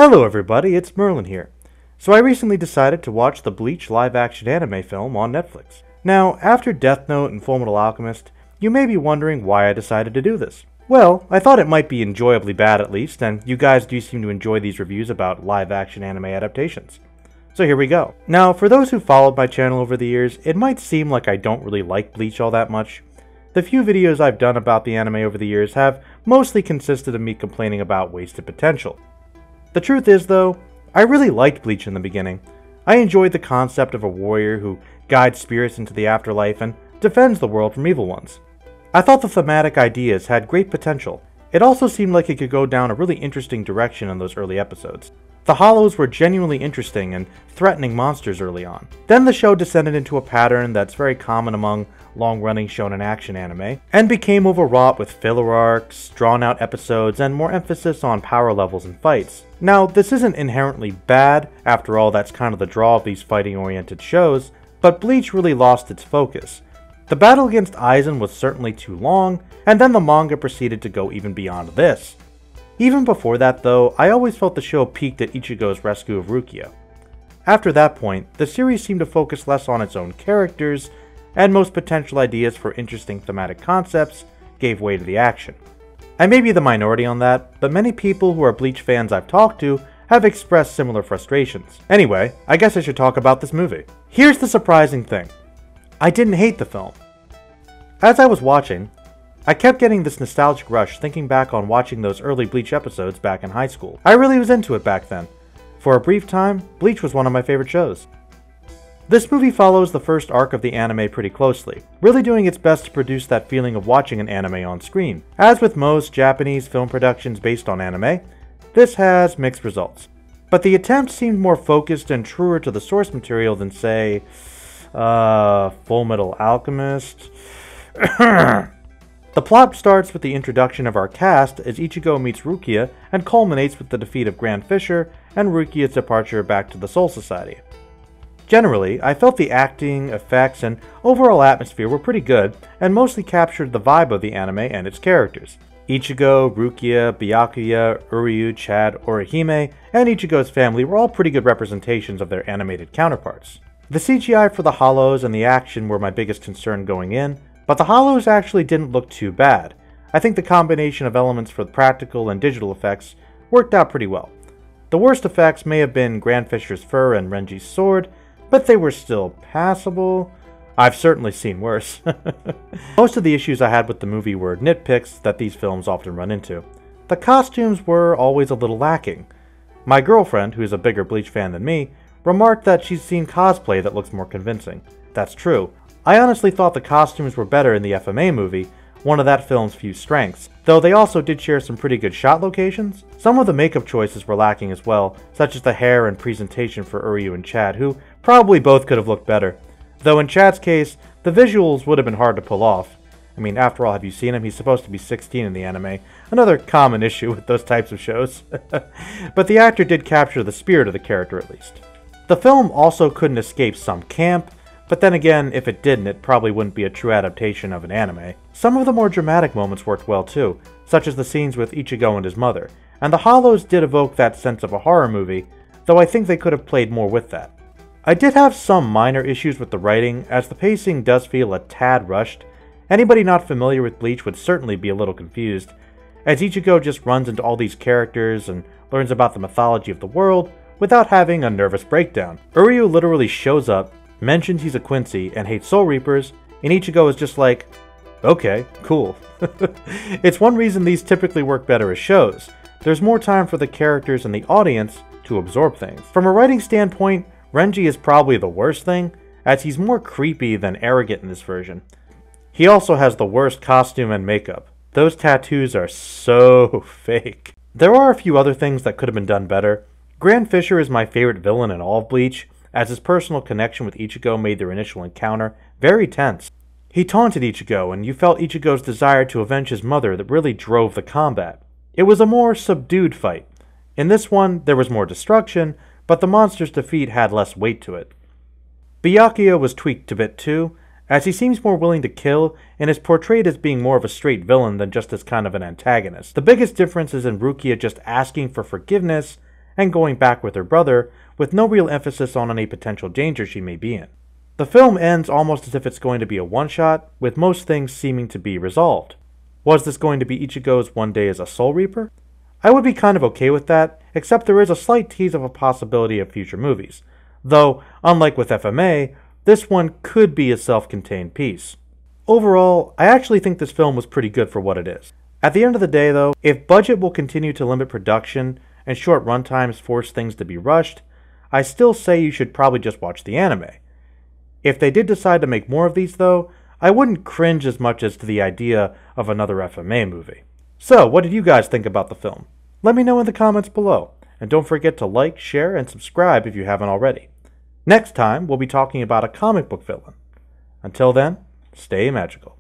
Hello everybody, it's Merlin here. So I recently decided to watch the Bleach live-action anime film on Netflix. Now, after Death Note and Fullmetal Alchemist, you may be wondering why I decided to do this. Well, I thought it might be enjoyably bad at least, and you guys do seem to enjoy these reviews about live-action anime adaptations. So here we go. Now, for those who followed my channel over the years, it might seem like I don't really like Bleach all that much. The few videos I've done about the anime over the years have mostly consisted of me complaining about wasted potential. The truth is, though, I really liked Bleach in the beginning. I enjoyed the concept of a warrior who guides spirits into the afterlife and defends the world from evil ones. I thought the thematic ideas had great potential. It also seemed like it could go down a really interesting direction in those early episodes. The Hollows were genuinely interesting and threatening monsters early on. Then the show descended into a pattern that's very common among long-running shonen action anime, and became overwrought with filler arcs, drawn-out episodes, and more emphasis on power levels and fights. Now, this isn't inherently bad, after all that's kind of the draw of these fighting-oriented shows, but Bleach really lost its focus. The battle against Aizen was certainly too long, and then the manga proceeded to go even beyond this. Even before that though, I always felt the show peaked at Ichigo's rescue of Rukia. After that point, the series seemed to focus less on its own characters, and most potential ideas for interesting thematic concepts gave way to the action. I may be the minority on that, but many people who are Bleach fans I've talked to have expressed similar frustrations. Anyway, I guess I should talk about this movie. Here's the surprising thing. I didn't hate the film. As I was watching, I kept getting this nostalgic rush thinking back on watching those early Bleach episodes back in high school. I really was into it back then. For a brief time, Bleach was one of my favorite shows. This movie follows the first arc of the anime pretty closely, really doing its best to produce that feeling of watching an anime on screen. As with most Japanese film productions based on anime, this has mixed results. But the attempt seemed more focused and truer to the source material than, say, Fullmetal Alchemist. The plot starts with the introduction of our cast as Ichigo meets Rukia and culminates with the defeat of Grand Fisher and Rukia's departure back to the Soul Society. Generally, I felt the acting, effects, and overall atmosphere were pretty good, and mostly captured the vibe of the anime and its characters. Ichigo, Rukia, Byakuya, Uryu, Chad, Orihime, and Ichigo's family were all pretty good representations of their animated counterparts. The CGI for the Hollows and the action were my biggest concern going in, but the Hollows actually didn't look too bad. I think the combination of elements for the practical and digital effects worked out pretty well. The worst effects may have been Grand Fisher's fur and Renji's sword, but they were still passable. I've certainly seen worse. Most of the issues I had with the movie were nitpicks that these films often run into. The costumes were always a little lacking. My girlfriend, who is a bigger Bleach fan than me, remarked that she's seen cosplay that looks more convincing. That's true. I honestly thought the costumes were better in the FMA movie, one of that film's few strengths, though they also did share some pretty good shot locations. Some of the makeup choices were lacking as well, such as the hair and presentation for Uryu and Chad, who probably both could have looked better. Though in Chad's case, the visuals would have been hard to pull off. I mean, after all, have you seen him? He's supposed to be 16 in the anime, another common issue with those types of shows. But the actor did capture the spirit of the character at least. The film also couldn't escape some camp, but then again, if it didn't, it probably wouldn't be a true adaptation of an anime. Some of the more dramatic moments worked well too, such as the scenes with Ichigo and his mother, and the Hollows did evoke that sense of a horror movie, though I think they could have played more with that. I did have some minor issues with the writing, as the pacing does feel a tad rushed. Anybody not familiar with Bleach would certainly be a little confused, as Ichigo just runs into all these characters and learns about the mythology of the world without having a nervous breakdown. Uryu literally shows up, mentions he's a Quincy and hates Soul Reapers, and Ichigo is just like, okay, cool. It's one reason these typically work better as shows. There's more time for the characters and the audience to absorb things. From a writing standpoint, Renji is probably the worst thing, as he's more creepy than arrogant in this version. He also has the worst costume and makeup. Those tattoos are so fake. There are a few other things that could have been done better. Grand Fisher is my favorite villain in all of Bleach, as his personal connection with Ichigo made their initial encounter very tense. He taunted Ichigo, and you felt Ichigo's desire to avenge his mother that really drove the combat. It was a more subdued fight. In this one, there was more destruction, but the monster's defeat had less weight to it. Byakuya was tweaked a bit too, as he seems more willing to kill and is portrayed as being more of a straight villain than just as kind of an antagonist. The biggest difference is in Rukia just asking for forgiveness and going back with her brother, with no real emphasis on any potential danger she may be in. The film ends almost as if it's going to be a one-shot, with most things seeming to be resolved. Was this going to be Ichigo's one day as a Soul Reaper? I would be kind of okay with that, except there is a slight tease of a possibility of future movies. Though, unlike with FMA, this one could be a self-contained piece. Overall, I actually think this film was pretty good for what it is. At the end of the day though, if budget will continue to limit production and short runtimes force things to be rushed, I still say you should probably just watch the anime. If they did decide to make more of these though, I wouldn't cringe as much as to the idea of another FMA movie. So, what did you guys think about the film? Let me know in the comments below, and don't forget to like, share, and subscribe if you haven't already. Next time, we'll be talking about a comic book villain. Until then, stay magical.